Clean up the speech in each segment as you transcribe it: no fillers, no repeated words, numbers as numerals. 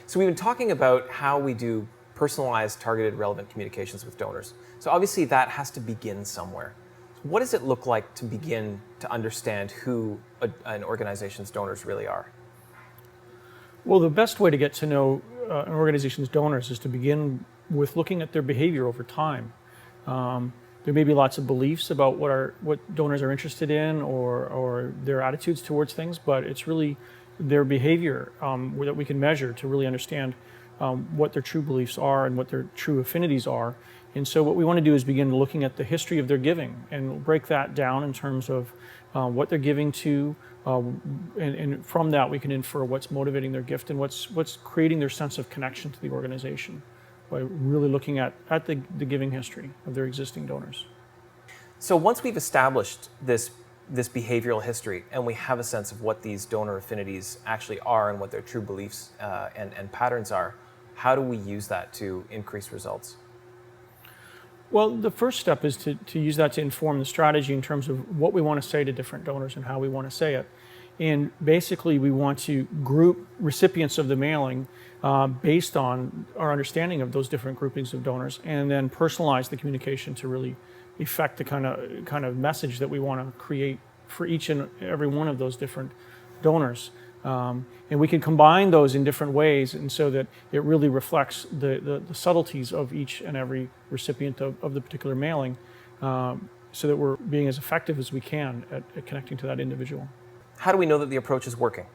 So we've been talking about how we do personalized, targeted, relevant communications with donors. So obviously that has to begin somewhere. What does it look like to begin to understand who an organization's donors really are? Well, the best way to get to know an organization's donors is to begin with looking at their behavior over time. There may be lots of beliefs about what donors are interested in or their attitudes towards things, but it's really their behavior that we can measure to really understand what their true beliefs are and what their true affinities are. And so what we want to do is begin looking at the history of their giving and break that down in terms of what they're giving to, and from that we can infer what's motivating their gift and what's creating their sense of connection to the organization by really looking at the giving history of their existing donors. So once we've established this behavioral history and we have a sense of what these donor affinities actually are and what their true beliefs and patterns are, how do we use that to increase results? Well, the first step is to use that to inform the strategy in terms of what we want to say to different donors and how we want to say it. And basically, we want to group recipients of the mailing based on our understanding of those different groupings of donors, and then personalize the communication to really effect the kind of message that we want to create for each and every one of those different donors. And we can combine those in different ways, and so that it really reflects the subtleties of each and every recipient of the particular mailing, so that we're being as effective as we can at connecting to that individual. How do we know that the approach is working?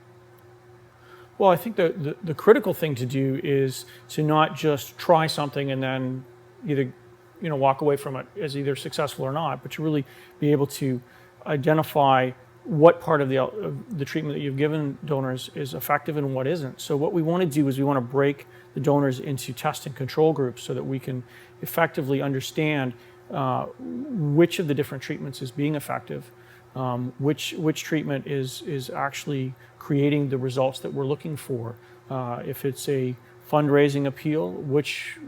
Well, I think the critical thing to do is to not just try something and then either walk away from it as either successful or not, but to really be able to identify what part of the treatment that you've given donors is effective and what isn't. So what we want to do is we want to break the donors into test and control groups so that we can effectively understand which of the different treatments is being effective, which treatment is actually creating the results that we're looking for. If it's a fundraising appeal, which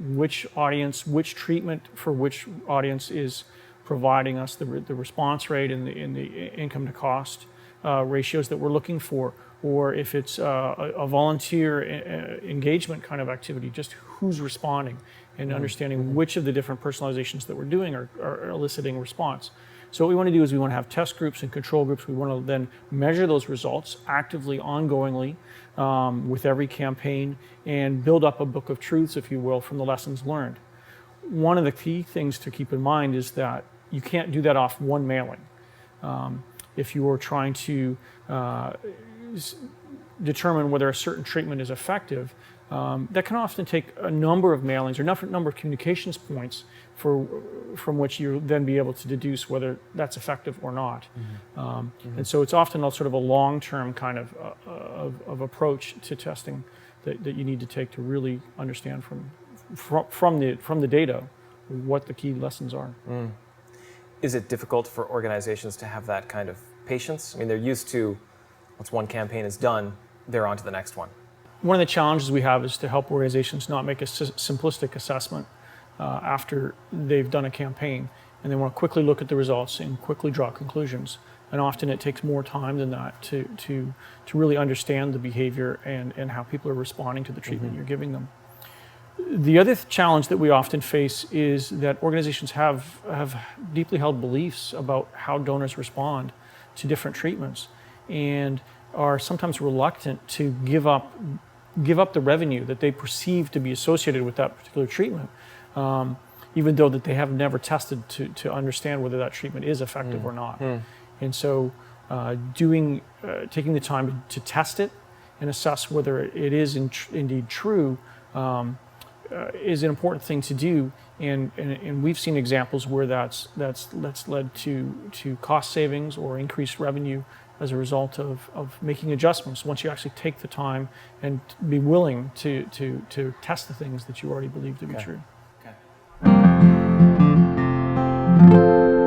audience, which treatment for which audience is providing us the response rate and the income to cost ratios that we're looking for, or if it's a volunteer engagement kind of activity, just who's responding and understanding which of the different personalizations that we're doing are eliciting response. So what we want to do is we want to have test groups and control groups. We want to then measure those results actively, ongoingly, with every campaign, and build up a book of truths, if you will, from the lessons learned. One of the key things to keep in mind is that you can't do that off one mailing. If you are trying to determine whether a certain treatment is effective, that can often take a number of mailings or a number of communications points from which you then be able to deduce whether that's effective or not. And so it's often a sort of a long-term kind of approach to testing that you need to take to really understand from the data what the key lessons are. Is it difficult for organizations to have that kind of patience? I mean, they're used to, once one campaign is done, they're on to the next one. One of the challenges we have is to help organizations not make a simplistic assessment after they've done a campaign, and they want to quickly look at the results and quickly draw conclusions. And often it takes more time than that to really understand the behavior and how people are responding to the treatment you're giving them. The other challenge that we often face is that organizations have deeply held beliefs about how donors respond to different treatments, and are sometimes reluctant to give up the revenue that they perceive to be associated with that particular treatment, even though that they have never tested to understand whether that treatment is effective or not. And so taking the time to test it and assess whether it is indeed true is an important thing to do, and we've seen examples where that's led to cost savings or increased revenue as a result of making adjustments once you actually take the time and be willing to test the things that you already believe to be true. Okay.